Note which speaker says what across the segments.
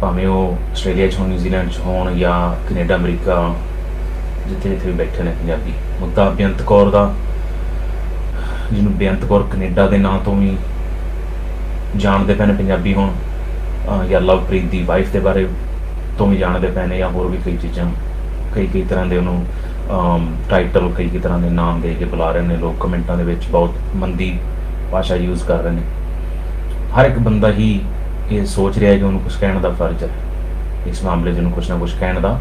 Speaker 1: ਭਾਵੇਂ ਉਹ ਆਸਟ੍ਰੇਲੀਆ 'ਚ ਹੋਣ, ਨਿਊਜ਼ੀਲੈਂਡ 'ਚ ਹੋਣ ਜਾਂ ਕੈਨੇਡਾ, ਅਮਰੀਕਾ, ਜਿੱਥੇ ਜਿੱਥੇ ਵੀ ਬੈਠੇ ਨੇ ਪੰਜਾਬੀ। ਮੁੱਦਾ ਬੇਅੰਤ ਕੌਰ ਦਾ, ਜਿਹਨੂੰ ਬੇਅੰਤ ਕੌਰ ਕੈਨੇਡਾ ਦੇ ਨਾਂ ਤੋਂ ਵੀ ਜਾਣਦੇ ਪਏ ਨੇ ਪੰਜਾਬੀ ਹੁਣ, ਜਾਂ ਲਵਪ੍ਰੀਤ ਦੀ ਵਾਈਫ ਦੇ ਬਾਰੇ ਤੋਂ ਵੀ ਜਾਣਦੇ ਪਏ ਨੇ, ਜਾਂ ਹੋਰ ਵੀ ਕਈ ਚੀਜ਼ਾਂ, ਕਈ ਤਰ੍ਹਾਂ ਦੇ ਉਹਨੂੰ ਟਾਈਟਲ, ਕਈ ਤਰ੍ਹਾਂ ਦੇ ਨਾਮ ਦੇ ਕੇ ਬੁਲਾ ਰਹੇ ਨੇ ਲੋਕ। ਕਮੈਂਟਾਂ ਦੇ ਵਿੱਚ ਬਹੁਤ ਮੰਦੀ ਭਾਸ਼ਾ ਯੂਜ਼ ਕਰ ਰਹੇ ਨੇ। ਹਰ ਇੱਕ ਬੰਦਾ ਹੀ ਇਹ ਸੋਚ ਰਿਹਾ ਕਿ ਉਹਨੂੰ ਕੁਛ ਕਹਿਣ ਦਾ ਫਰਜ਼ ਹੈ ਇਸ ਮਾਮਲੇ 'ਚ, ਉਹਨੂੰ ਕੁਛ ਨਾ ਕੁਛ ਕਹਿਣ ਦਾ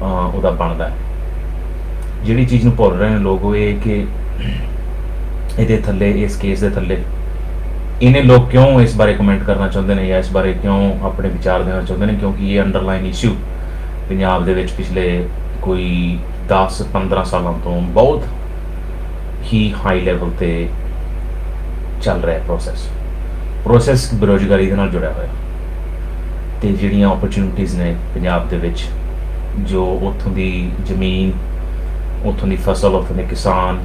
Speaker 1: ਉਹਦਾ ਬਣਦਾ ਹੈ। ਜਿਹੜੀ ਚੀਜ਼ ਨੂੰ ਭੁੱਲ ਰਹੇ ਨੇ ਲੋਕ ਉਹ ਇਹ ਕਿ ਇਹਦੇ ਥੱਲੇ, ਇਸ ਕੇਸ ਦੇ ਥੱਲੇ ਇਹਨੇ ਲੋਕ ਕਿਉਂ ਇਸ ਬਾਰੇ ਕਮੈਂਟ ਕਰਨਾ ਚਾਹੁੰਦੇ ਨੇ ਜਾਂ ਇਸ ਬਾਰੇ ਕਿਉਂ ਆਪਣੇ ਵਿਚਾਰ ਦੇਣਾ ਚਾਹੁੰਦੇ ਨੇ, ਕਿਉਂਕਿ ਇਹ ਅੰਡਰਲਾਈਨ ਇਸ਼ੂ ਪੰਜਾਬ ਦੇ ਵਿੱਚ ਪਿਛਲੇ ਕੋਈ 10-15 ਸਾਲਾਂ ਤੋਂ ਬਹੁਤ ਹੀ ਹਾਈ ਲੈਵਲ 'ਤੇ ਚੱਲ ਰਿਹਾ ਪ੍ਰੋਸੈਸ ਬੇਰੁਜ਼ਗਾਰੀ ਦੇ ਨਾਲ ਜੁੜਿਆ ਹੋਇਆ, ਅਤੇ ਜਿਹੜੀਆਂ ਓਪਰਚੁਨਿਟੀਜ਼ ਨੇ ਪੰਜਾਬ ਦੇ ਵਿੱਚ, ਜੋ ਉੱਥੋਂ ਦੀ ਜ਼ਮੀਨ, ਉੱਥੋਂ ਦੀ ਫਸਲ, ਉੱਥੋਂ ਦੇ ਕਿਸਾਨ,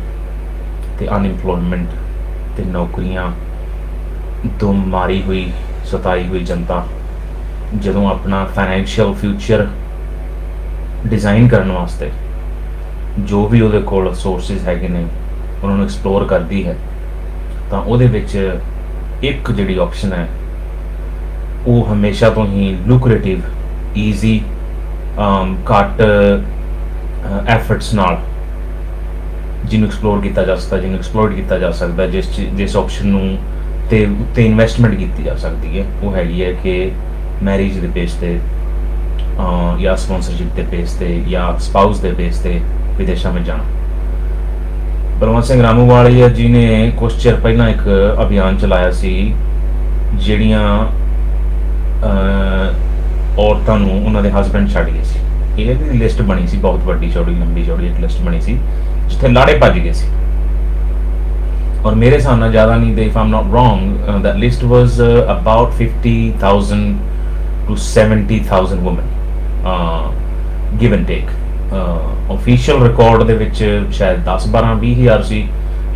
Speaker 1: ਅਤੇ ਅਨਇੰਪਲੋਇਮੈਂਟ ਅਤੇ ਨੌਕਰੀਆਂ ਤੋਂ ਮਾਰੀ ਹੋਈ, ਸਤਾਈ ਹੋਈ ਜਨਤਾ ਜਦੋਂ ਆਪਣਾ ਫਾਈਨੈਂਸ਼ੀਅਲ ਫਿਊਚਰ ਡਿਜ਼ਾਈਨ ਕਰਨ ਵਾਸਤੇ ਜੋ ਵੀ ਉਹਦੇ ਕੋਲ ਸੋਰਸਿਸ ਹੈਗੇ ਨੇ ਉਹਨਾਂ ਨੂੰ ਐਕਸਪਲੋਰ ਕਰਦੀ ਹੈ, ਤਾਂ ਉਹਦੇ ਵਿੱਚ ਇੱਕ ਜਿਹੜੀ ਆਪਸ਼ਨ ਹੈ ਉਹ ਹਮੇਸ਼ਾ ਤੋਂ ਹੀ ਲੂਕਰੇਟਿਵ, ਈਜ਼ੀ, ਘੱਟ ਐਫਰਟਸ ਨਾਲ ਜਿਹਨੂੰ ਐਕਸਪਲੋਰ ਕੀਤਾ ਜਾ ਸਕਦਾ, ਜਿਹਨੂੰ ਐਕਸਪਲੋਰ ਕੀਤਾ ਜਾ ਸਕਦਾ, ਜਿਸ ਆਪਸ਼ਨ ਨੂੰ ਤੇ ਉੱਤੇ ਇਨਵੈਸਟਮੈਂਟ ਕੀਤੀ ਜਾ ਸਕਦੀ ਹੈ, ਉਹ ਹੈਗੀ ਹੈ ਕਿ ਮੈਰਿਜ ਦੇ ਬੇਸ 'ਤੇ ਜਾਂ ਸਪਾਂਸਰਸ਼ਿਪ ਦੇ ਬੇਸ 'ਤੇ ਜਾਂ ਸਪਾਊਸ ਦੇ ਬੇਸ 'ਤੇ ਵਿਦੇਸ਼ਾਂ ਵਿੱਚ ਜਾਣਾ। ਬਲਵੰਤ ਸਿੰਘ ਰਾਮੂਵਾਲੀਆ ਜੀ ਨੇ ਕੁਛ ਚਿਰ ਪਹਿਲਾਂ ਇੱਕ ਅਭਿਆਨ ਚਲਾਇਆ ਸੀ, ਜਿਹੜੀਆਂ ਔਰਤਾਂ ਨੂੰ ਉਹਨਾਂ ਦੇ ਹਸਬੈਂਡ ਛੱਡ ਗਏ ਸੀ। ਇਹ ਵੀ ਲਿਸਟ ਬਣੀ ਸੀ, ਬਹੁਤ ਵੱਡੀ ਚੌੜੀ, ਲੰਬੀ ਚੌੜੀ ਇੱਕ ਲਿਸਟ ਬਣੀ ਸੀ ਜਿੱਥੇ ਲਾੜੇ ਭੱਜ ਗਏ ਸੀ। ਔਰ ਮੇਰੇ ਹਿਸਾਬ ਨਾਲ ਜ਼ਿਆਦਾ ਨਹੀਂ, ਤੇ if I'm not wrong, that list was about 50,000 to 70,000 women, give and take. Official record ਦੇ ਵਿੱਚ ਸ਼ਾਇਦ 10-12-20,000 ਸੀ,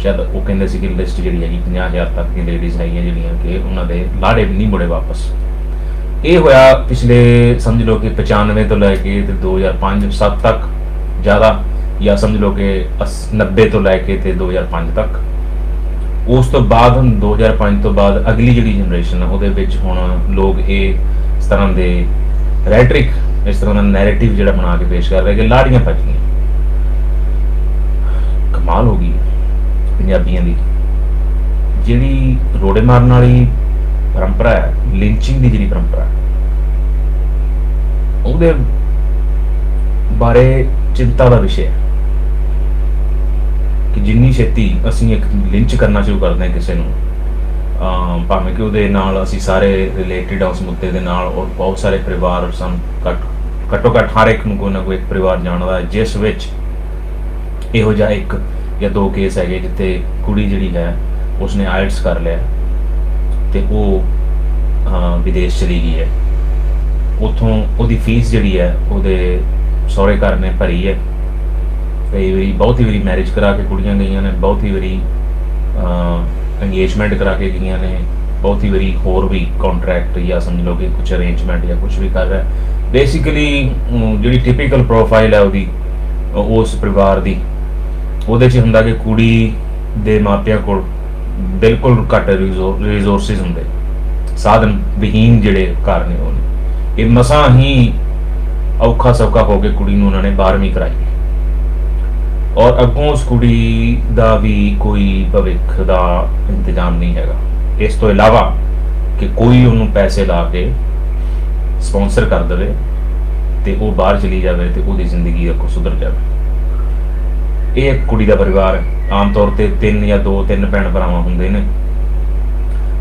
Speaker 1: ਸ਼ਾਇਦ ਉਹ ਕਹਿੰਦੇ ਸੀ ਕਿ ਲਿਸਟ ਜਿਹੜੀ ਹੈਗੀ 50,000 ਤੱਕ ਦੀ ਲੇਡੀਜ਼ ਹੈਗੀਆਂ ਜਿਹੜੀਆਂ ਕਿ ਉਹਨਾਂ ਦੇ ਲਾੜੇ ਨਹੀਂ ਮੁੜੇ ਵਾਪਸ। ਇਹ ਹੋਇਆ ਪਿਛਲੇ ਸਮਝ ਲਓ ਕਿ 95 ਤੋਂ ਲੈ ਕੇ ਤੇ 2005-7 ਤੱਕ ਜ਼ਿਆਦਾ, ਜਾਂ ਸਮਝ ਲਓ ਕਿ 90 ਤੋਂ ਲੈ ਕੇ ਤੇ 2005 ਤੱਕ। ਉਸ ਤੋਂ ਬਾਅਦ ਹੁਣ 2005 ਤੋਂ ਬਾਅਦ ਅਗਲੀ ਜਿਹੜੀ ਜਨਰੇਸ਼ਨ ਹੈ ਉਹਦੇ ਵਿੱਚ ਹੁਣ ਲੋਕ ਇਸ ਤਰ੍ਹਾਂ ਦੇ ਰੈਟਰਿਕ, ਇਸ ਤਰ੍ਹਾਂ ਦਾ ਨੈਰੇਟਿਵ ਜਿਹੜਾ ਬਣਾ ਕੇ ਪੇਸ਼ ਕਰ ਰਹੇ ਕਿ ਲਾੜੀਆਂ ਭੱਜ ਗਈਆਂ। ਕਮਾਲ ਹੋ ਗਈ ਪੰਜਾਬੀਆਂ ਦੀ। ਜਿਹੜੀ ਰੋੜੇ ਮਾਰਨ ਵਾਲੀ ਪਰੰਪਰਾ ਹੈ, ਲਿੰਚਿੰਗ ਦੀ ਜਿਹੜੀ ਪਰੰਪਰਾ, ਉਹਦੇ ਬਾਰੇ ਚਿੰਤਾ ਦਾ ਵਿਸ਼ੇ ਹੈ ਕਿ ਜਿੰਨੀ ਛੇਤੀ ਅਸੀਂ ਇੱਕ ਲਿੰਚ ਕਰਨਾ ਸ਼ੁਰੂ ਕਰਦੇ ਹਾਂ ਕਿਸੇ ਨੂੰ, ਭਾਵੇਂ ਕਿ ਉਹਦੇ ਨਾਲ ਅਸੀਂ ਸਾਰੇ ਰਿਲੇਟਿਡ ਉਸ ਮੁੱਦੇ ਦੇ ਨਾਲ, ਔਰ ਬਹੁਤ ਸਾਰੇ ਪਰਿਵਾਰ ਸਨ, ਘੱਟੋ ਘੱਟ ਹਰ ਇੱਕ ਨੂੰ ਕੋਈ ਨਾ ਕੋਈ ਇੱਕ ਪਰਿਵਾਰ ਜਾਣਦਾ ਜਿਸ ਵਿੱਚ ਇਹੋ ਜਿਹਾ ਇੱਕ ਜਾਂ ਦੋ ਕੇਸ ਹੈਗੇ ਜਿੱਥੇ ਕੁੜੀ ਜਿਹੜੀ ਹੈ ਉਸਨੇ ਆਇਲਟਸ ਕਰ ਲਿਆ ਅਤੇ ਉਹ ਵਿਦੇਸ਼ ਚਲੀ ਗਈ ਹੈ। ਉੱਥੋਂ ਉਹਦੀ ਫੀਸ ਜਿਹੜੀ ਹੈ ਉਹਦੇ ਸਹੁਰੇ ਘਰ ਨੇ ਭਰੀ ਹੈ। ਕਈ ਵਾਰੀ, ਬਹੁਤੀ ਵਾਰੀ ਮੈਰਿਜ ਕਰਾ ਕੇ ਕੁੜੀਆਂ ਗਈਆਂ ਨੇ, ਬਹੁਤੀ ਵਾਰੀ ਇੰਗੇਜਮੈਂਟ ਕਰਾ ਕੇ ਗਈਆਂ ਨੇ, ਬਹੁਤੀ ਵਾਰੀ ਹੋਰ ਵੀ ਕੰਟਰੈਕਟ ਜਾਂ ਸਮਝ ਲਓ ਕਿ ਕੁਛ ਅਰੇਂਜਮੈਂਟ ਜਾਂ ਕੁਛ ਵੀ ਕਰ ਰਿਹਾ। ਬੇਸਿਕਲੀ ਜਿਹੜੀ ਟਿਪੀਕਲ ਪ੍ਰੋਫਾਈਲ ਹੈ ਉਹਦੀ, ਉਸ ਪਰਿਵਾਰ ਦੀ, ਉਹਦੇ 'ਚ ਹੁੰਦਾ ਕਿ ਕੁੜੀ ਦੇ ਮਾਪਿਆਂ ਕੋਲ ਬਿਲਕੁਲ ਘੱਟ ਰਿਸੋਰਸਿਸ ਹੁੰਦੇ, ਸਾਧਨ ਵਿਹੀਨ ਜਿਹੜੇ ਘਰ ਨੇ ਉਹ ਨੇ। ਇਹ ਮਸਾਂ ਹੀ ਔਖਾ ਸੌਖਾ ਹੋ ਕੇ ਕੁੜੀ ਨੂੰ ਉਹਨਾਂ ਨੇ 12ਵੀਂ ਕਰਾਈ, ਔਰ ਅੱਗੋਂ ਉਸ ਕੁੜੀ ਦਾ ਵੀ ਕੋਈ ਭਵਿੱਖ ਦਾ ਇੰਤਜ਼ਾਮ ਨਹੀਂ ਹੈਗਾ, ਇਸ ਤੋਂ ਇਲਾਵਾ ਕਿ ਕੋਈ ਉਹਨੂੰ ਪੈਸੇ ਲਾ ਕੇ ਸਪਾਂਸਰ ਕਰ ਦੇਵੇ ਤੇ ਉਹ ਬਾਹਰ ਚਲੀ ਜਾਵੇ ਤੇ ਉਹਦੀ ਜ਼ਿੰਦਗੀ ਅੱਗੋਂ ਸੁਧਰ ਜਾਵੇ। ਇਹ ਇੱਕ ਕੁੜੀ ਦਾ ਪਰਿਵਾਰ ਆਮ ਤੌਰ ਤੇ 3 ਜਾਂ 2-3 ਭੈਣ ਭਰਾਵਾਂ ਹੁੰਦੇ ਨੇ,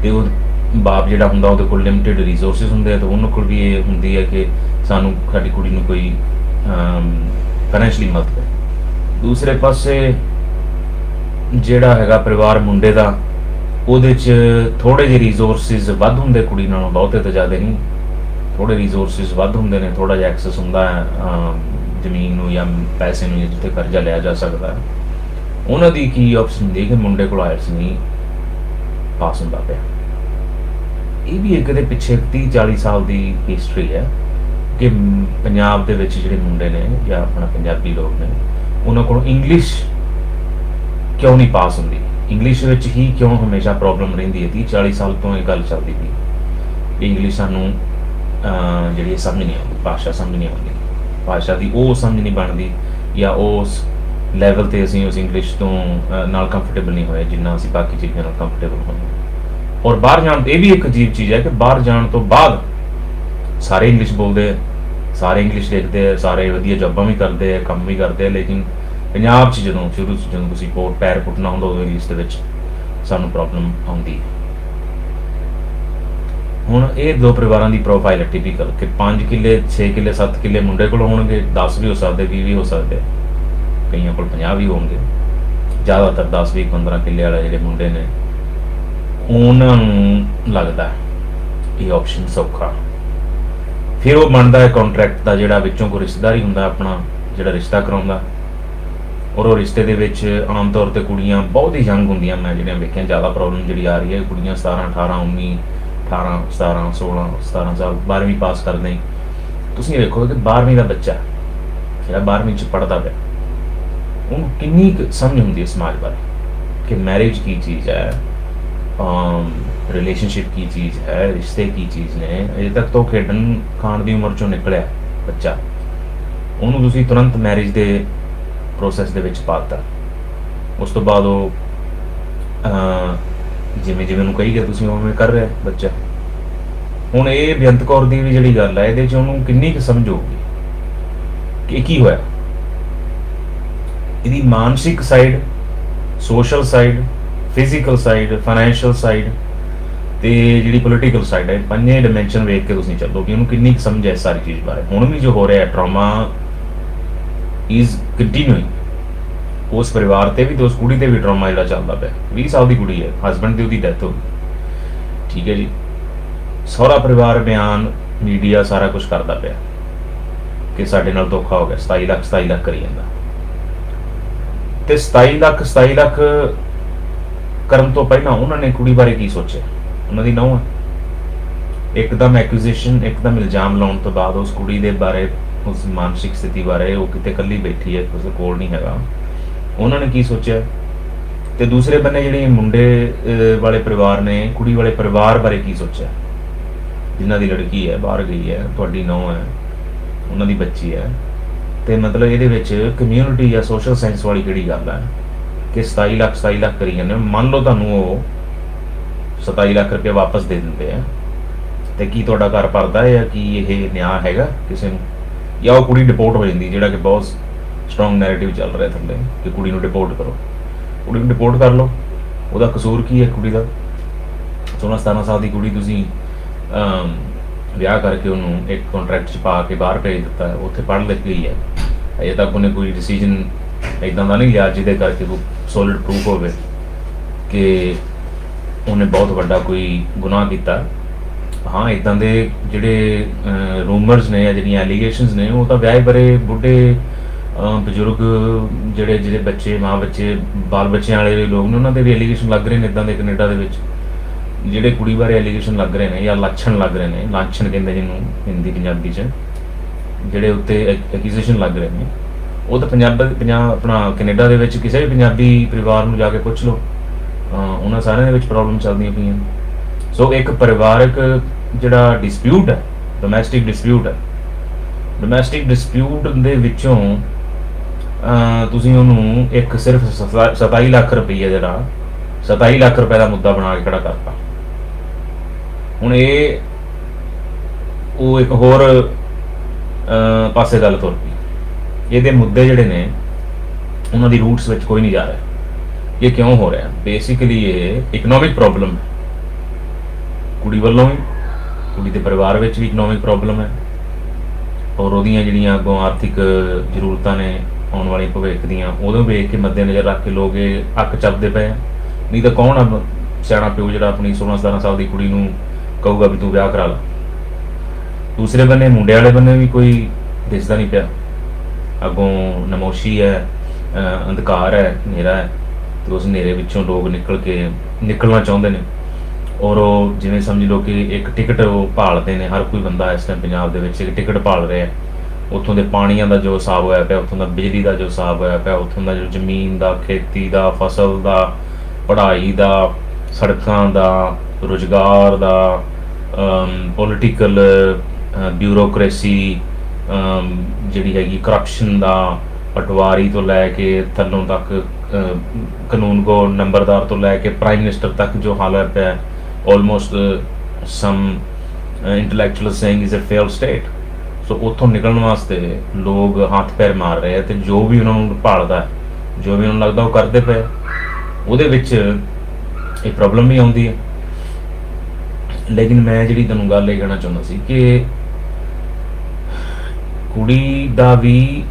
Speaker 1: ਤੇ ਉਹ ਬਾਪ ਜਿਹੜਾ ਹੁੰਦਾ ਉਹਦੇ ਕੋਲ ਲਿਮਿਟਿਡ ਰਿਸੋਰਸਿਸ ਹੁੰਦੇ ਆ, ਤੇ ਉਹਨਾਂ ਕੋਲ ਵੀ ਇਹ ਹੁੰਦੀ ਹੈ ਕਿ ਸਾਨੂੰ ਸਾਡੀ ਕੁੜੀ ਨੂੰ ਕੋਈ ਫਾਈਨੈਂਸ਼ਲੀ ਮਦਦ ਕਰੇ। ਦੂਸਰੇ ਪਾਸੇ ਜਿਹੜਾ ਹੈਗਾ ਪਰਿਵਾਰ ਮੁੰਡੇ ਦਾ, ਉਹਦੇ 'ਚ ਥੋੜ੍ਹੇ ਜਿਹੇ ਰਿਸੋਰਸਿਸ ਵੱਧ ਹੁੰਦੇ ਕੁੜੀ ਨਾਲੋਂ, ਬਹੁਤੇ ਤਾਂ ਜ਼ਿਆਦਾ ਨਹੀਂ, ਥੋੜ੍ਹੇ ਰਿਸੋਰਸਿਸ ਵੱਧ ਹੁੰਦੇ ਨੇ, ਥੋੜ੍ਹਾ ਜਿਹਾ ਐਕਸੈਸ ਹੁੰਦਾ ਹੈ ਜ਼ਮੀਨ ਨੂੰ ਜਾਂ ਪੈਸੇ ਨੂੰ, ਜਿੱਥੇ ਕਰਜ਼ਾ ਲਿਆ ਜਾ ਸਕਦਾ ਹੈ। ਉਹਨਾਂ ਦੀ ਕੀ ਆਪਸ਼ਨ ਹੁੰਦੀ ਕਿ ਮੁੰਡੇ ਕੋਲ ਆਇਲਟਸ ਨਹੀਂ ਪਾਸ ਹੁੰਦਾ ਪਿਆ, ਇਹ ਵੀ ਇੱਕ ਦੇ ਪਿੱਛੇ 30-40 ਸਾਲ ਦੀ ਹਿਸਟਰੀ ਹੈ ਕਿ ਪੰਜਾਬ ਦੇ ਵਿੱਚ ਜਿਹੜੇ ਮੁੰਡੇ ਨੇ ਜਾਂ ਆਪਣਾ ਪੰਜਾਬੀ ਲੋਕ ਨੇ ਉਹਨਾਂ ਕੋਲ ਇੰਗਲਿਸ਼ ਕਿਉਂ ਨਹੀਂ ਪਾਸ ਹੁੰਦੀ, ਇੰਗਲਿਸ਼ ਵਿੱਚ ਹੀ ਕਿਉਂ ਹਮੇਸ਼ਾ ਪ੍ਰੋਬਲਮ ਰਹਿੰਦੀ ਹੈ। 30-40 ਸਾਲ ਤੋਂ ਇਹ ਗੱਲ ਚੱਲਦੀ ਪਈ, ਇੰਗਲਿਸ਼ ਸਾਨੂੰ ਜਿਹੜੀ ਸਮਝ ਨਹੀਂ ਆਉਂਦੀ, ਭਾਸ਼ਾ ਸਮਝ ਨਹੀਂ ਆਉਂਦੀ, ਭਾਸ਼ਾ ਦੀ ਉਹ ਸਮਝ ਨਹੀਂ ਬਣਦੀ ਜਾਂ ਉਸ ਲੈਵਲ 'ਤੇ ਅਸੀਂ ਉਸ ਇੰਗਲਿਸ਼ ਤੋਂ ਨਾਲ ਕੰਫਰਟੇਬਲ ਨਹੀਂ ਹੋਏ ਜਿੰਨਾ ਅਸੀਂ ਬਾਕੀ ਚੀਜ਼ਾਂ ਨਾਲ ਕੰਫਰਟੇਬਲ ਹੋਏ। ਔਰ ਬਾਹਰ ਜਾਣ, ਇਹ ਵੀ ਇੱਕ ਅਜੀਬ ਚੀਜ਼ ਹੈ ਕਿ ਬਾਹਰ ਜਾਣ ਤੋਂ ਬਾਅਦ ਸਾਰੇ ਇੰਗਲਿਸ਼ ਬੋਲਦੇ, ਸਾਰੇ ਇੰਗਲਿਸ਼ ਲਿਖਦੇ ਆ, ਸਾਰੇ ਵਧੀਆ ਜੌਬਾਂ ਵੀ ਕਰਦੇ ਆ, ਕੰਮ ਵੀ ਕਰਦੇ ਆ, ਲੇਕਿਨ ਪੰਜਾਬ 'ਚ ਜਦੋਂ ਸ਼ੁਰੂ 'ਚ ਜਦੋਂ ਤੁਸੀਂ ਪੈਰ ਪੁੱਟਣਾ ਹੁੰਦਾ ਉਦੋਂ ਇੰਗਲਿਸ਼ ਦੇ ਵਿੱਚ ਸਾਨੂੰ ਪ੍ਰੋਬਲਮ ਆਉਂਦੀ। ਹੁਣ ਇਹ ਦੋ ਪਰਿਵਾਰਾਂ ਦੀ ਪ੍ਰੋਫਾਈਲ ਟਿਪੀਕਲ ਕਿ 5 ਕਿੱਲੇ 6 ਕਿੱਲੇ 7 ਕਿੱਲੇ ਮੁੰਡੇ ਕੋਲ ਹੋਣਗੇ, 10 ਵੀ ਹੋ ਸਕਦੇ, 20 ਵੀ ਹੋ ਸਕਦੇ, ਕਈਆਂ ਕੋਲ 50 ਵੀ ਹੋਣਗੇ। ਜ਼ਿਆਦਾਤਰ 10 20 15 ਕਿੱਲੇ ਵਾਲੇ ਜਿਹੜੇ ਮੁੰਡੇ ਨੇ ਉਹਨਾਂ ਨੂੰ ਲੱਗਦਾ ਇਹ ਆਪਸ਼ਨ ਸੌਖਾ। ਫਿਰ ਉਹ ਬਣਦਾ ਹੈ ਕੰਟਰੈਕਟ ਦਾ, ਜਿਹੜਾ ਵਿੱਚੋਂ ਕੋਈ ਰਿਸ਼ਤੇਦਾਰੀ ਹੁੰਦਾ ਆਪਣਾ ਜਿਹੜਾ ਰਿਸ਼ਤਾ ਕਰਾਉਂਦਾ, ਔਰ ਉਹ ਰਿਸ਼ਤੇ ਦੇ ਵਿੱਚ ਆਮ ਤੌਰ 'ਤੇ ਕੁੜੀਆਂ ਬਹੁਤ ਹੀ ਯੰਗ ਹੁੰਦੀਆਂ। ਮੈਂ ਜਿਹੜੀਆਂ ਵੇਖੀਆਂ ਜ਼ਿਆਦਾ ਪ੍ਰੋਬਲਮ ਜਿਹੜੀ ਆ ਰਹੀ ਹੈ, ਕੁੜੀਆਂ 17 18 19 18 17 16 17 ਸਾਲ 12ਵੀਂ ਪਾਸ ਕਰਦੇ ਹੀ। ਤੁਸੀਂ ਵੇਖੋ ਕਿ 12ਵੀਂ ਦਾ ਬੱਚਾ ਜਿਹੜਾ 12ਵੀਂ 'ਚ ਪੜ੍ਹਦਾ ਪਿਆ, ਉਹਨੂੰ ਕਿੰਨੀ ਕੁ ਸਮਝ ਹੁੰਦੀ ਹੈ ਸਮਾਜ ਬਾਰੇ ਕਿ ਮੈਰਿਜ ਕੀ ਚੀਜ਼ ਹੈ, ਰਿਲੇਸ਼ਨਸ਼ਿਪ ਕੀ ਚੀਜ਼ ਹੈ, ਰਿਸ਼ਤੇ ਕੀ ਚੀਜ਼ ਨੇ। ਅਜੇ ਤੱਕ ਤਾਂ ਖੇਡਣ ਖਾਣ ਦੀ ਉਮਰ 'ਚੋਂ ਨਿਕਲਿਆ ਬੱਚਾ, ਉਹਨੂੰ ਤੁਸੀਂ ਤੁਰੰਤ ਮੈਰਿਜ ਦੇ ਪ੍ਰੋਸੈਸ ਦੇ ਵਿੱਚ ਪਾਤਾ। ਉਸ ਤੋਂ ਬਾਅਦ ਉਹ ਜਿਵੇਂ ਜਿਵੇਂ ਉਹਨੂੰ ਕਹੀ ਗਿਆ ਤੁਸੀਂ ਉਵੇਂ ਕਰ ਰਿਹਾ ਬੱਚਾ। ਹੁਣ ਇਹ ਬੇਅੰਤ ਕੌਰ ਦੀ ਵੀ ਜਿਹੜੀ ਗੱਲ ਹੈ, ਇਹਦੇ 'ਚ ਉਹਨੂੰ ਕਿੰਨੀ ਕੁ ਸਮਝ ਹੋਊਗੀ ਕਿ ਕੀ ਹੋਇਆ। ਇਹਦੀ ਮਾਨਸਿਕ side, social side, physical side, financial side ਤੇ ਜਿਹੜੀ ਪੋਲੀਟੀਕਲ ਸਾਈਡ ਹੈ, ਪੰਜੇ ਡਾਇਮੈਂਸ਼ਨ ਵੇਖ ਕੇ ਤੁਸੀਂ ਚੱਲੋ ਕਿ ਉਹਨੂੰ ਕਿੰਨੀ ਕੁ ਸਮਝ ਹੈ ਸਾਰੀ ਚੀਜ਼ ਬਾਰੇ। ਹੁਣ ਵੀ ਜੋ ਹੋ ਰਿਹਾ ਟਰਾਮਾ ਇਜ਼ ਕੰਟੀਨਿਊਇੰਗ, ਉਸ ਪਰਿਵਾਰ ਤੇ ਵੀ ਤੇ ਉਸ ਕੁੜੀ ਤੇ ਵੀ ਟਰਾਮਾ ਜਿਹੜਾ ਚੱਲਦਾ ਪਿਆ। 20 ਸਾਲ ਦੀ ਕੁੜੀ ਹੈ, ਹਸਬੈਂਡ ਦੀ ਉਹਦੀ ਡੈਥ ਹੋ ਗਈ, ਠੀਕ ਹੈ ਜੀ। ਸਹੁਰਾ ਪਰਿਵਾਰ ਬਿਆਨ, ਮੀਡੀਆ ਸਾਰਾ ਕੁਝ ਕਰਦਾ ਪਿਆ ਕਿ ਸਾਡੇ ਨਾਲ ਧੋਖਾ ਹੋ ਗਿਆ, 27 ਲੱਖ ਕਰੀ ਜਾਂਦਾ। ਤੇ 27 ਲੱਖ ਕਰਨ ਤੋਂ ਪਹਿਲਾਂ ਉਹਨਾਂ ਨੇ ਕੁੜੀ ਬਾਰੇ ਕੀ ਸੋਚਿਆ? ਉਹਨਾਂ ਦੀ ਨਹੁੰ ਹੈ, ਇੱਕਦਮ ਐਕੂਜ਼ੇਸ਼ਨ, ਇੱਕਦਮ ਇਲਜ਼ਾਮ ਲਾਉਣ ਤੋਂ ਬਾਅਦ ਉਸ ਕੁੜੀ ਦੇ ਬਾਰੇ, ਉਸ ਮਾਨਸਿਕ ਸਥਿਤੀ ਬਾਰੇ, ਉਹ ਕਿਤੇ ਇਕੱਲੀ ਬੈਠੀ ਹੈ, ਕਿਸੇ ਕੋਲ ਨਹੀਂ ਹੈਗਾ, ਉਹਨਾਂ ਨੇ ਕੀ ਸੋਚਿਆ? ਤੇ ਦੂਸਰੇ ਬੰਨੇ ਜਿਹੜੇ ਮੁੰਡੇ ਵਾਲੇ ਪਰਿਵਾਰ ਨੇ ਕੁੜੀ ਵਾਲੇ ਪਰਿਵਾਰ ਬਾਰੇ ਕੀ ਸੋਚਿਆ? ਜਿਨ੍ਹਾਂ ਦੀ ਲੜਕੀ ਹੈ, ਬਾਹਰ ਗਈ ਹੈ, ਤੁਹਾਡੀ ਨਹੁੰ ਹੈ, ਉਹਨਾਂ ਦੀ ਬੱਚੀ ਹੈ। ਤੇ ਮਤਲਬ ਇਹਦੇ ਵਿੱਚ ਕਮਿਊਨਿਟੀ ਜਾਂ ਸੋਸ਼ਲ ਸਾਇੰਸ ਵਾਲੀ ਕਿਹੜੀ ਗੱਲ ਹੈ ਕਿ 27 ਲੱਖ ਕਰੀ ਜਾਂਦੇ। ਮੰਨ ਲਓ ਤੁਹਾਨੂੰ ਉਹ 27 ਲੱਖ ਰੁਪਏ ਵਾਪਸ ਦੇ ਦਿੰਦੇ ਆ, ਤੇ ਕੀ ਤੁਹਾਡਾ ਘਰ ਭਰਦਾ ਹੈ ਜਾਂ ਕੀ ਇਹ ਨਿਆਂ ਹੈਗਾ ਕਿਸੇ ਨੂੰ? ਜਾਂ ਉਹ ਕੁੜੀ ਡਿਪੋਰਟ ਹੋ ਜਾਂਦੀ, ਜਿਹੜਾ ਕਿ ਬਹੁਤ ਸਟਰੋਂਗ ਨੈਰੇਟਿਵ ਚੱਲ ਰਿਹਾ ਥੱਲੇ ਕਿ ਕੁੜੀ ਨੂੰ ਡਿਪੋਰਟ ਕਰੋ। ਕੁੜੀ ਨੂੰ ਡਿਪੋਰਟ ਕਰ ਲਓ, ਉਹਦਾ ਕਸੂਰ ਕੀ ਹੈ? ਕੁੜੀ ਦਾ 16-17 ਸਾਲ ਦੀ ਕੁੜੀ ਤੁਸੀਂ ਵਿਆਹ ਕਰਕੇ ਉਹਨੂੰ ਇੱਕ ਕੰਟਰੈਕਟ 'ਚ ਪਾ ਕੇ ਬਾਹਰ ਭੇਜ ਦਿੱਤਾ ਹੈ, ਉੱਥੇ ਪੜ੍ਹ ਲਿਖ ਗਈ ਹੈ, ਅਜੇ ਤੱਕ ਉਹਨੇ ਕੋਈ ਡਿਸੀਜਨ ਇੱਦਾਂ ਦਾ ਨਹੀਂ ਲਿਆ ਜਿਹਦੇ ਕਰਕੇ ਕੋਈ ਸੋਲਿਡ ਪ੍ਰੂਫ ਹੋਵੇ ਕਿ ਉਹਨੇ ਬਹੁਤ ਵੱਡਾ ਕੋਈ ਗੁਨਾਹ ਕੀਤਾ। ਹਾਂ, ਇੱਦਾਂ ਦੇ ਜਿਹੜੇ ਰੂਮਰਸ ਨੇ ਜਾਂ ਜਿਹੜੀਆਂ ਐਲੀਗੇਸ਼ਨਸ ਨੇ, ਉਹ ਤਾਂ ਵਿਆਹੇ ਬਰੇ ਬੁੱਢੇ ਬਜ਼ੁਰਗ ਜਿਹੜੇ ਬੱਚੇ, ਮਾਂ ਬੱਚੇ, ਬਾਲ ਬੱਚਿਆਂ ਵਾਲੇ ਲੋਕ ਨੇ, ਉਹਨਾਂ ਦੇ ਵੀ ਐਲੀਗੇਸ਼ਨ ਲੱਗ ਰਹੇ ਨੇ ਇੱਦਾਂ ਦੇ ਕੈਨੇਡਾ ਦੇ ਵਿੱਚ। ਜਿਹੜੇ ਕੁੜੀ ਬਾਰੇ ਐਲੀਗੇਸ਼ਨ ਲੱਗ ਰਹੇ ਨੇ ਜਾਂ ਲੱਛਣ ਲੱਗ ਰਹੇ ਨੇ, ਲਾਂਛਣ ਕਹਿੰਦੇ ਜਿਹਨੂੰ ਹਿੰਦੀ ਪੰਜਾਬੀ 'ਚ, ਜਿਹੜੇ ਉੱਤੇ ਐਕਿਊਜ਼ੇਸ਼ਨ ਲੱਗ ਰਹੇ ਨੇ, ਉਹ ਤਾਂ ਆਪਣਾ ਕੈਨੇਡਾ ਦੇ ਵਿੱਚ ਕਿਸੇ ਵੀ ਪੰਜਾਬੀ ਪਰਿਵਾਰ ਨੂੰ ਜਾ ਕੇ ਪੁੱਛ ਲਓ, ਉਹਨਾਂ ਸਾਰਿਆਂ ਦੇ ਵਿੱਚ ਪ੍ਰੋਬਲਮ ਚੱਲਦੀਆਂ ਪਈਆਂ। ਸੋ ਇੱਕ ਪਰਿਵਾਰਕ ਜਿਹੜਾ ਡਿਸਪਿਊਟ ਹੈ, ਡੋਮੈਸਟਿਕ ਡਿਸਪਿਊਟ ਹੈ, ਡੋਮੈਸਟਿਕ ਡਿਸਪਿਊਟ ਦੇ ਵਿੱਚੋਂ ਤੁਸੀਂ ਉਹਨੂੰ ਇੱਕ ਸਿਰਫ 27 ਲੱਖ ਰੁਪਈਆ, ਜਿਹੜਾ 27 ਲੱਖ ਰੁਪਏ ਦਾ ਮੁੱਦਾ ਬਣਾ ਕੇ ਖੜਾ ਕਰਤਾ। ਹੁਣ ਇਹ ਉਹ ਇੱਕ ਹੋਰ ਪਾਸੇ ਗੱਲ ਤੁਰ ਪਈ। ਇਹਦੇ ਮੁੱਦੇ ਜਿਹੜੇ ਨੇ ਉਹਨਾਂ ਦੀ ਰੂਟਸ ਵਿੱਚ ਕੋਈ ਨਹੀਂ ਜਾ ਰਿਹਾ। ਇਹ ਕਿਉਂ ਹੋ ਰਿਹਾ? ਬੇਸਿਕਲੀ ਇਹ ਇਕਨੋਮਿਕ ਪ੍ਰੋਬਲਮ ਹੈ, ਕੁੜੀ ਵੱਲੋਂ ਵੀ, ਕੁੜੀ ਦੇ ਪਰਿਵਾਰ ਵਿੱਚ ਵੀ ਇਕਨੋਮਿਕ ਪ੍ਰੋਬਲਮ ਹੈ, ਔਰ ਉਹਦੀਆਂ ਜਿਹੜੀਆਂ ਅੱਗੋਂ ਆਰਥਿਕ ਜ਼ਰੂਰਤਾਂ ਨੇ ਆਉਣ ਵਾਲੀ ਭਵਿੱਖ ਦੀਆਂ, ਉਦੋਂ ਵੇਖ ਕੇ ਮੱਦੇ ਨਜ਼ਰ ਰੱਖ ਕੇ ਲੋਕ ਇਹ ਅੱਕ ਚੱਪਦੇ ਪਏ ਆ। ਨਹੀਂ ਤਾਂ ਕੌਣ ਆ ਸਿਆਣਾ ਪਿਓ ਜਿਹੜਾ ਆਪਣੀ 16-17 ਸਾਲ ਦੀ ਕੁੜੀ ਨੂੰ ਕਹੂਗਾ ਵੀ ਤੂੰ ਵਿਆਹ ਕਰਾ ਲਾ? ਦੂਸਰੇ ਬੰਨੇ ਮੁੰਡੇ ਵਾਲੇ ਬੰਨੇ ਵੀ ਕੋਈ ਦਿਸਦਾ ਨਹੀਂ ਪਿਆ, ਅੱਗੋਂ ਨਮੋਸ਼ੀ ਹੈ, ਅੰਧਕਾਰ ਹੈ, ਹਨੇਰਾ ਹੈ, ਤੇ ਉਸ ਹਨੇਰੇ ਵਿੱਚੋਂ ਲੋਕ ਨਿਕਲਣਾ ਚਾਹੁੰਦੇ ਨੇ। ਔਰ ਉਹ ਜਿਵੇਂ ਸਮਝ ਲਓ ਕਿ ਇੱਕ ਟਿਕਟ ਉਹ ਭਾਲਦੇ ਨੇ, ਹਰ ਕੋਈ ਬੰਦਾ ਇਸ ਟਾਈਮ ਪੰਜਾਬ ਦੇ ਵਿੱਚ ਇੱਕ ਟਿਕਟ ਭਾਲ ਰਿਹਾ। ਉੱਥੋਂ ਦੇ ਪਾਣੀਆਂ ਦਾ ਜੋ ਹਿਸਾਬ ਹੋਇਆ ਪਿਆ, ਉੱਥੋਂ ਦਾ ਬਿਜਲੀ ਦਾ ਜੋ ਹਿਸਾਬ ਹੋਇਆ ਪਿਆ, ਉੱਥੋਂ ਦਾ ਜੋ ਜ਼ਮੀਨ ਦਾ, ਖੇਤੀ ਦਾ, ਫਸਲ ਦਾ, ਪੜ੍ਹਾਈ ਦਾ, ਸੜਕਾਂ ਦਾ, ਰੁਜ਼ਗਾਰ ਦਾ, ਪੋਲੀਟੀਕਲ ਬਿਊਰੋਕਰੇਸੀ, ਜਿਹੜੀ ਹੈਗੀ ਕਰਪਸ਼ਨ ਦਾ, ਪਟਵਾਰੀ ਤੋਂ ਲੈ ਕੇ ਥੱਲੋਂ ਤੱਕ, ਕਾਨੂੰਨਗੋ ਨੰਬਰਦਾਰ ਤੋਂ ਲੈ ਕੇ ਪ੍ਰਾਈਮ ਮਿਨਿਸਟਰ ਤੱਕ ਜੋ ਹਾਲ ਹੈ ਪਿਆ, almost some intellectual saying is a failed state. So ਉੱਥੋਂ ਨਿਕਲਣ ਵਾਸਤੇ ਲੋਕ ਹੱਥ ਪੈਰ ਮਾਰ ਰਹੇ ਆ, ਅਤੇ ਜੋ ਵੀ ਉਹਨਾਂ ਨੂੰ ਭਾਲਦਾ, ਜੋ ਵੀ ਉਹਨਾਂ ਨੂੰ ਲੱਗਦਾ ਉਹ ਕਰਦੇ ਪਏ। ਉਹਦੇ ਵਿੱਚ ਇਹ ਪ੍ਰੋਬਲਮ ਵੀ ਆਉਂਦੀ ਹੈ। ਲੇਕਿਨ ਮੈਂ ਜਿਹੜੀ ਤੁਹਾਨੂੰ ਗੱਲ ਇਹ ਕਹਿਣਾ ਚਾਹੁੰਦਾ ਸੀ ਕਿ ਕੁੜੀ ਦਾ ਵੀ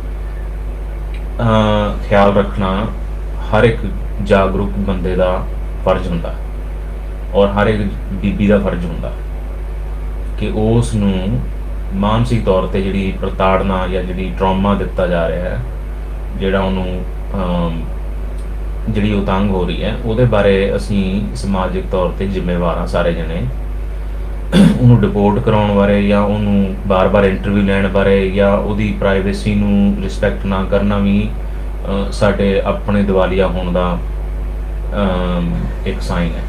Speaker 1: ਖਿਆਲ ਰੱਖਣਾ ਹਰ ਇੱਕ ਜਾਗਰੂਕ ਬੰਦੇ ਦਾ ਫਰਜ਼ ਹੁੰਦਾ, ਔਰ ਹਰ ਇੱਕ ਬੀਬੀ ਦਾ ਫਰਜ਼ ਹੁੰਦਾ ਕਿ ਉਸ ਨੂੰ ਮਾਨਸਿਕ ਤੌਰ 'ਤੇ ਜਿਹੜੀ ਪ੍ਰਤਾੜਨਾ ਜਾਂ ਜਿਹੜੀ ਟਰੋਮਾ ਦਿੱਤਾ ਜਾ ਰਿਹਾ ਹੈ, ਜਿਹੜਾ ਉਹਨੂੰ ਜਿਹੜੀ ਉਹ ਤੰਗ ਹੋ ਰਹੀ ਹੈ, ਉਹਦੇ ਬਾਰੇ ਅਸੀਂ ਸਮਾਜਿਕ ਤੌਰ 'ਤੇ ਜ਼ਿੰਮੇਵਾਰ ਹਾਂ ਸਾਰੇ ਜਣੇ। ਉਹਨੂੰ ਡਿਪੋਰਟ ਕਰਾਉਣ ਬਾਰੇ, ਜਾਂ ਉਹਨੂੰ ਬਾਰ-ਬਾਰ ਇੰਟਰਵਿਊ ਲੈਣ ਬਾਰੇ, ਜਾਂ ਉਹਦੀ ਪ੍ਰਾਈਵੇਸੀ ਨੂੰ ਰਿਸਪੈਕਟ ਨਾ ਕਰਨਾ ਵੀ ਸਾਡੇ ਆਪਣੇ ਦਿਵਾਲੀਆ ਹੋਣ ਦਾ ਇੱਕ ਸਾਈਨ ਹੈ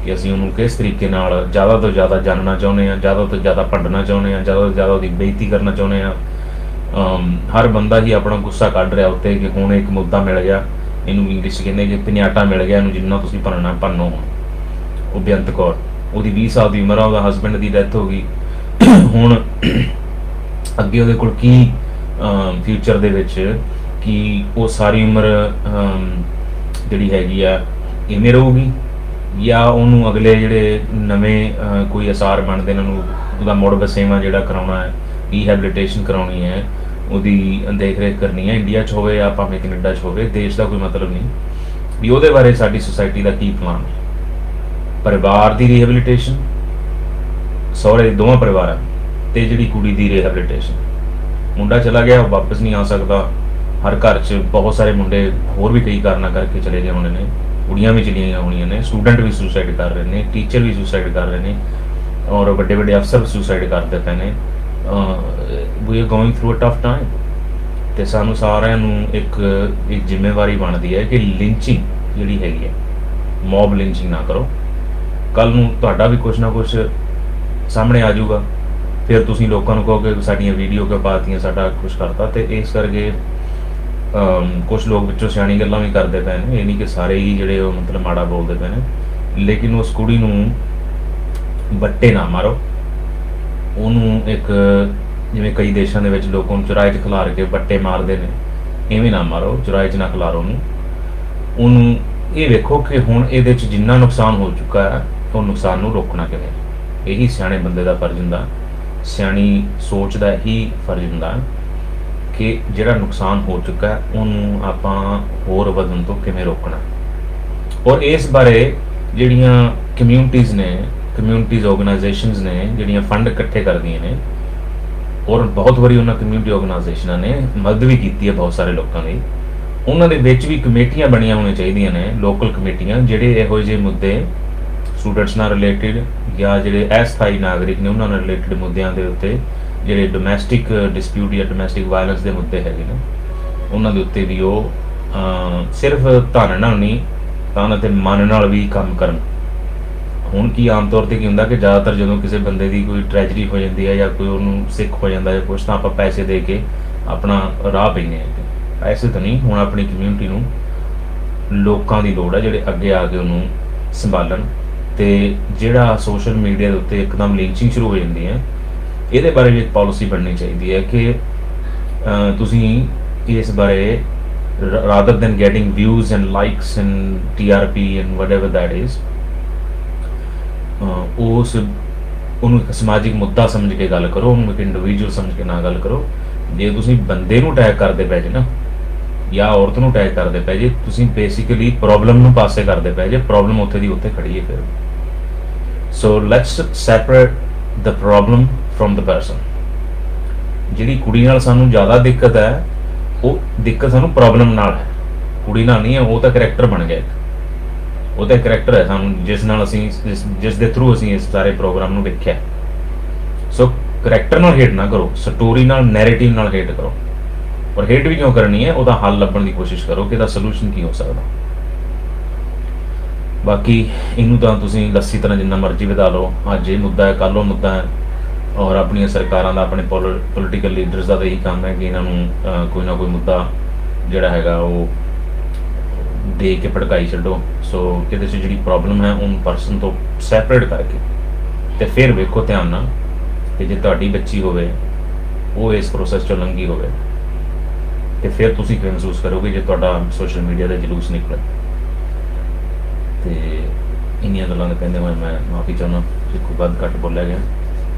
Speaker 1: ਕਿ ਅਸੀਂ ਉਹਨੂੰ ਕਿਸ ਤਰੀਕੇ ਨਾਲ ਜ਼ਿਆਦਾ ਤੋਂ ਜ਼ਿਆਦਾ ਜਾਣਨਾ ਚਾਹੁੰਦੇ ਹਾਂ, ਜ਼ਿਆਦਾ ਤੋਂ ਜ਼ਿਆਦਾ ਭੰਡਣਾ ਚਾਹੁੰਦੇ ਹਾਂ, ਜ਼ਿਆਦਾ ਤੋਂ ਜ਼ਿਆਦਾ ਉਹਦੀ ਬੇਇੱਜ਼ਤੀ ਕਰਨਾ ਚਾਹੁੰਦੇ ਹਾਂ। ਹਰ ਬੰਦਾ ਹੀ ਆਪਣਾ ਗੁੱਸਾ ਕੱਢ ਰਿਹਾ ਉੱਤੇ ਕਿ ਹੁਣ ਇੱਕ ਮੁੱਦਾ ਮਿਲ ਗਿਆ, ਇਹਨੂੰ ਇੰਗਲਿਸ਼ ਕਹਿੰਦੇ ਕਿ ਪਿਨਾਟਾ ਮਿਲ ਗਿਆ, ਇਹਨੂੰ ਜਿੰਨਾ ਤੁਸੀਂ ਭੰਨਣਾ ਭੰਨੋ। ਉਹ ਬੇਅੰਤ ਕੌਰ, ਉਹਦੀ 20 ਸਾਲ ਦੀ ਉਮਰ ਆ, ਉਹਦਾ ਹਸਬੈਂਡ ਦੀ ਡੈਥ ਹੋ ਗਈ। ਹੁਣ ਅੱਗੇ ਉਹਦੇ ਕੋਲ ਕੀ ਫਿਊਚਰ ਦੇ ਵਿੱਚ ਕਿ ਉਹ ਸਾਰੀ ਉਮਰ ਜਿਹੜੀ ਹੈਗੀ ਆ ਇਵੇਂ ਰਹੂਗੀ, ਜਾਂ ਉਹਨੂੰ ਅਗਲੇ ਜਿਹੜੇ ਨਵੇਂ ਕੋਈ ਅਸਾਰ ਬਣਦੇ ਨੇ ਉਹਨੂੰ ਉਹਦਾ ਮੁੜ ਵਸੇਵਾਂ ਜਿਹੜਾ ਕਰਾਉਣਾ ਹੈ, ਰੀਹੈਬਿਲਿਟੇਸ਼ਨ ਕਰਾਉਣੀ ਹੈ, ਉਹਦੀ ਦੇਖ ਰੇਖ ਕਰਨੀ ਹੈ, ਇੰਡੀਆ 'ਚ ਹੋਵੇ ਜਾਂ ਭਾਵੇਂ ਕੈਨੇਡਾ 'ਚ ਹੋਵੇ, ਦੇਸ਼ ਦਾ ਕੋਈ ਮਤਲਬ ਨਹੀਂ ਵੀ ਉਹਦੇ ਬਾਰੇ ਸਾਡੀ ਸੁਸਾਇਟੀ ਦਾ ਕੀ ਪਲਾਨ ਹੈ। ਪਰਿਵਾਰ ਦੀ ਰੀਹੈਬਿਲਿਟੇਸ਼ਨ, ਸਹੁਰੇ ਦੋਵਾਂ ਪਰਿਵਾਰਾਂ, ਤੇ ਜਿਹੜੀ ਕੁੜੀ ਦੀ ਰੀਹੈਬਿਲਿਟੇਸ਼ਨ। ਮੁੰਡਾ ਚਲਾ ਗਿਆ, ਉਹ ਵਾਪਸ ਨਹੀਂ ਆ ਸਕਦਾ। ਹਰ ਘਰ 'ਚ ਬਹੁਤ ਸਾਰੇ ਮੁੰਡੇ ਹੋਰ ਵੀ ਕਈ ਕਾਰਨਾਂ ਕਰਕੇ ਚਲੇ ਗਏ ਹੋਣੇ ਨੇ, ਕੁੜੀਆਂ ਵੀ ਚਲੀਆਂ ਗਈਆਂ ਹੋਣੀਆਂ ਨੇ, ਸਟੂਡੈਂਟ ਵੀ ਸੁਸਾਈਡ ਕਰ ਰਹੇ ਨੇ, ਟੀਚਰ ਵੀ ਸੁਸਾਈਡ ਕਰ ਰਹੇ ਨੇ, ਔਰ ਵੱਡੇ ਵੱਡੇ ਅਫਸਰ ਸੁਸਾਈਡ ਕਰਦੇ ਪਏ ਨੇ। We are going through a tough time, ਅਤੇ ਸਾਨੂੰ ਸਾਰਿਆਂ ਨੂੰ ਇੱਕ ਜ਼ਿੰਮੇਵਾਰੀ ਬਣਦੀ ਹੈ ਕਿ ਲਿੰਚਿੰਗ ਜਿਹੜੀ ਹੈਗੀ ਹੈ, ਮੌਬ ਲਿੰਚਿੰਗ ਨਾ ਕਰੋ। ਕੱਲ੍ਹ ਨੂੰ ਤੁਹਾਡਾ ਵੀ ਕੁਛ ਨਾ ਕੁਛ ਸਾਹਮਣੇ ਆ ਜਾਊਗਾ, ਫਿਰ ਤੁਸੀਂ ਲੋਕਾਂ ਨੂੰ ਕਹੋਗੇ ਸਾਡੀਆਂ ਵੀਡੀਓ ਕਿਉਂ ਪਾਤੀਆਂ, ਸਾਡਾ ਕੁਛ ਕਰਤਾ। ਅਤੇ ਇਸ ਕਰਕੇ ਕੁਛ ਲੋਕ ਵਿੱਚੋਂ ਸਿਆਣੀ ਗੱਲਾਂ ਵੀ ਕਰਦੇ ਪਏ ਨੇ, ਇਹ ਨਹੀਂ ਕਿ ਸਾਰੇ ਹੀ ਜਿਹੜੇ ਉਹ ਮਤਲਬ ਮਾੜਾ ਬੋਲਦੇ ਪਏ ਨੇ। ਲੇਕਿਨ ਉਸ ਕੁੜੀ ਨੂੰ ਵੱਟੇ ਨਾ ਮਾਰੋ, ਉਹਨੂੰ ਇੱਕ ਜਿਵੇਂ ਕਈ ਦੇਸ਼ਾਂ ਦੇ ਵਿੱਚ ਲੋਕਾਂ ਨੂੰ ਚੁਰਾਏ 'ਚ ਖਿਲਾਰ ਕੇ ਵੱਟੇ ਮਾਰਦੇ ਨੇ, ਇਵੇਂ ਨਾ ਮਾਰੋ, ਚੁਰਾਏ 'ਚ ਨਾ ਖਿਲਾਰੋ ਉਹਨੂੰ। ਇਹ ਵੇਖੋ ਕਿ ਹੁਣ ਇਹਦੇ 'ਚ ਜਿੰਨਾ ਨੁਕਸਾਨ ਹੋ ਚੁੱਕਾ ਹੈ, ਉਹ ਨੁਕਸਾਨ ਨੂੰ ਰੋਕਣਾ ਕਿਵੇਂ। ਇਹੀ ਸਿਆਣੇ ਬੰਦੇ ਦਾ ਫਰਜ਼ ਹੁੰਦਾ, ਸਿਆਣੀ ਸੋਚ ਦਾ ਹੀ ਫਰਜ਼ ਹੁੰਦਾ ਕਿ ਜਿਹੜਾ ਨੁਕਸਾਨ ਹੋ ਚੁੱਕਾ ਹੈ ਉਹਨੂੰ ਆਪਾਂ ਹੋਰ ਵਧਣ ਤੋਂ ਕਿਵੇਂ ਰੋਕਣਾ। ਔਰ ਇਸ ਬਾਰੇ ਜਿਹੜੀਆਂ ਕਮਿਊਨਿਟੀਜ਼ ਨੇ, ਕਮਿਊਨਿਟੀਜ਼ ਆਰਗੇਨਾਈਜੇਸ਼ਨਸ ਨੇ ਜਿਹੜੀਆਂ ਫੰਡ ਇਕੱਠੇ ਕਰਦੀਆਂ ਨੇ, ਔਰ ਬਹੁਤ ਵਾਰੀ ਉਹਨਾਂ ਕਮਿਊਨਿਟੀ ਆਰਗੇਨਾਈਜੇਸ਼ਨਾਂ ਨੇ ਮਦਦ ਵੀ ਕੀਤੀ ਹੈ ਬਹੁਤ ਸਾਰੇ ਲੋਕਾਂ ਦੀ। ਉਹਨਾਂ ਦੇ ਵਿੱਚ ਵੀ ਕਮੇਟੀਆਂ ਬਣੀਆਂ ਹੋਣੀਆਂ ਚਾਹੀਦੀਆਂ ਨੇ, ਲੋਕਲ ਕਮੇਟੀਆਂ, ਜਿਹੜੇ ਇਹੋ ਜਿਹੇ ਮੁੱਦੇ ਸਟੂਡੈਂਟਸ ਨਾਲ ਰਿਲੇਟਿਡ ਜਾਂ ਜਿਹੜੇ ਅਸਥਾਈ ਨਾਗਰਿਕ ਨੇ ਉਹਨਾਂ ਨਾਲ ਰਿਲੇਟਿਡ ਮੁੱਦਿਆਂ ਦੇ ਉੱਤੇ, ਜਿਹੜੇ ਡੋਮੈਸਟਿਕ ਡਿਸਪਿਊਟ ਜਾਂ ਡੋਮੈਸਟਿਕ ਵਾਇਲੈਂਸ ਦੇ ਮੁੱਦੇ ਹੈਗੇ ਨੇ, ਉਹਨਾਂ ਦੇ ਉੱਤੇ ਵੀ ਉਹ ਸਿਰਫ ਧਨ ਨਾਲ ਨਹੀਂ ਤਾਂ ਅਤੇ ਮਨ ਨਾਲ ਵੀ ਕੰਮ ਕਰਨ। ਹੁਣ ਕੀ ਆਮ ਤੌਰ 'ਤੇ ਕੀ ਹੁੰਦਾ ਕਿ ਜ਼ਿਆਦਾਤਰ ਜਦੋਂ ਕਿਸੇ ਬੰਦੇ ਦੀ ਕੋਈ ਟ੍ਰੈਜਡੀ ਹੋ ਜਾਂਦੀ ਹੈ ਜਾਂ ਕੋਈ ਉਹਨੂੰ ਸਿੱਖ ਹੋ ਜਾਂਦਾ ਜਾਂ ਕੁਛ, ਤਾਂ ਆਪਾਂ ਪੈਸੇ ਦੇ ਕੇ ਆਪਣਾ ਰਾਹ ਪੈਂਦੇ ਹਾਂ। ਪੈਸੇ ਤਾਂ ਨਹੀਂ, ਹੁਣ ਆਪਣੀ ਕਮਿਊਨਿਟੀ ਨੂੰ ਲੋਕਾਂ ਦੀ ਲੋੜ ਹੈ ਜਿਹੜੇ ਅੱਗੇ ਆ ਕੇ ਉਹਨੂੰ ਸੰਭਾਲਣ। ਅਤੇ ਜਿਹੜਾ ਸੋਸ਼ਲ ਮੀਡੀਆ ਦੇ ਉੱਤੇ ਇੱਕਦਮ ਲਿੰਚਿੰਗ ਸ਼ੁਰੂ ਹੋ ਜਾਂਦੀ ਹੈ, ਇਹਦੇ ਬਾਰੇ ਵੀ ਇੱਕ ਪਾਲਿਸੀ ਬਣਨੀ ਚਾਹੀਦੀ ਹੈ ਕਿ ਤੁਸੀਂ ਇਸ ਬਾਰੇ rather than getting views and likes and TRP and whatever that is, ਉਹਨੂੰ ਇੱਕ ਸਮਾਜਿਕ ਮੁੱਦਾ ਸਮਝ ਕੇ ਗੱਲ ਕਰੋ, ਉਹਨੂੰ ਇੱਕ ਇੰਡੀਵਿਜੂਅਲ ਸਮਝ ਕੇ ਨਾ ਗੱਲ ਕਰੋ। ਜੇ ਤੁਸੀਂ ਬੰਦੇ ਨੂੰ ਅਟੈਕ ਕਰਦੇ ਪਏ ਜੇ ਨਾ, ਜਾਂ ਔਰਤ ਨੂੰ ਅਟੈਕ ਕਰਦੇ ਪਏ ਜੇ, ਤੁਸੀਂ ਬੇਸਿਕਲੀ ਪ੍ਰੋਬਲਮ ਨੂੰ ਪਾਸੇ ਕਰਦੇ ਪਏ ਜੇ। ਪ੍ਰੋਬਲਮ ਉੱਥੇ ਦੀ ਉੱਥੇ ਖੜੀ ਹੈ ਫਿਰ। So let's separate the problem from the person. ਜਿਹੜੀ ਕੁੜੀ ਨਾਲ ਸਾਨੂੰ ਜ਼ਿਆਦਾ ਦਿੱਕਤ ਹੈ, ਉਹ ਦਿੱਕਤ ਸਾਨੂੰ ਪ੍ਰੋਬਲਮ ਨਾਲ ਹੈ, ਕੁੜੀ ਨਾਲ ਨਹੀਂ ਹੈ। ਉਹ ਤਾਂ ਕਰੈਕਟਰ ਬਣ ਗਿਆ ਇੱਕ, ਉਹ ਤਾਂ ਕਰੈਕਟਰ ਹੈ ਸਾਨੂੰ, ਜਿਸ ਨਾਲ ਅਸੀਂ ਜਿਸ ਦੇ ਥਰੂ ਅਸੀਂ ਇਸ ਸਾਰੇ ਪ੍ਰੋਗਰਾਮ ਨੂੰ ਵੇਖਿਆ। ਸੋ ਕਰੈਕਟਰ ਨਾਲ ਹੇਟ ਨਾ ਕਰੋ, ਸਟੋਰੀ ਨਾਲ, ਨੈਰੇਟਿਵ ਨਾਲ ਹੇਟ ਕਰੋ। ਔਰ ਹੇਟ ਵੀ ਕਿਉਂ ਕਰਨੀ ਹੈ, ਉਹਦਾ ਹੱਲ ਲੱਭਣ ਦੀ ਕੋਸ਼ਿਸ਼ ਕਰੋ ਕਿ ਇਹਦਾ ਸੋਲੂਸ਼ਨ ਕੀ ਹੋ ਸਕਦਾ। ਬਾਕੀ ਇਹਨੂੰ ਤਾਂ ਤੁਸੀਂ ਲੱਸੀ ਤਰ੍ਹਾਂ ਜਿੰਨਾ ਮਰਜ਼ੀ ਵਧਾ ਲਓ, ਅੱਜ ਇਹ ਮੁੱਦਾ ਹੈ, ਕੱਲ੍ਹ ਉਹ ਮੁੱਦਾ ਹੈ। ਔਰ ਆਪਣੀਆਂ ਸਰਕਾਰਾਂ ਦਾ, ਆਪਣੇ ਪੋਲੀਟੀਕਲ ਲੀਡਰਸ ਦਾ ਤਾਂ ਇਹੀ ਕੰਮ ਹੈ ਕਿ ਇਹਨਾਂ ਨੂੰ ਕੋਈ ਨਾ ਕੋਈ ਮੁੱਦਾ ਜਿਹੜਾ ਹੈਗਾ ਉਹ ਦੇ ਕੇ ਭੜਕਾਈ ਛੱਡੋ। ਸੋ ਇਹਦੇ 'ਚ ਜਿਹੜੀ ਪ੍ਰੋਬਲਮ ਹੈ ਉਹਨੂੰ ਪਰਸਨ ਤੋਂ ਸੈਪਰੇਟ ਕਰਕੇ ਅਤੇ ਫਿਰ ਵੇਖੋ ਧਿਆਨ ਨਾਲ ਕਿ ਜੇ ਤੁਹਾਡੀ ਬੱਚੀ ਹੋਵੇ ਉਹ ਇਸ ਪ੍ਰੋਸੈਸ 'ਚੋਂ ਲੰਘੀ ਹੋਵੇ, ਅਤੇ ਫਿਰ ਤੁਸੀਂ ਕੀ ਮਹਿਸੂਸ ਕਰੋਗੇ ਜੇ ਤੁਹਾਡਾ ਸੋਸ਼ਲ ਮੀਡੀਆ ਦਾ ਜਲੂਸ ਨਿਕਲੇ। ਅਤੇ ਇੰਨੀਆਂ ਗੱਲਾਂ ਦੇ ਕਹਿੰਦੇ ਹੋਏ ਮੈਂ ਮਾਫੀ ਚਾਹੁੰਦਾ ਜੇ ਕੋਈ ਵੱਧ ਘੱਟ ਬੋਲਿਆ ਗਿਆ।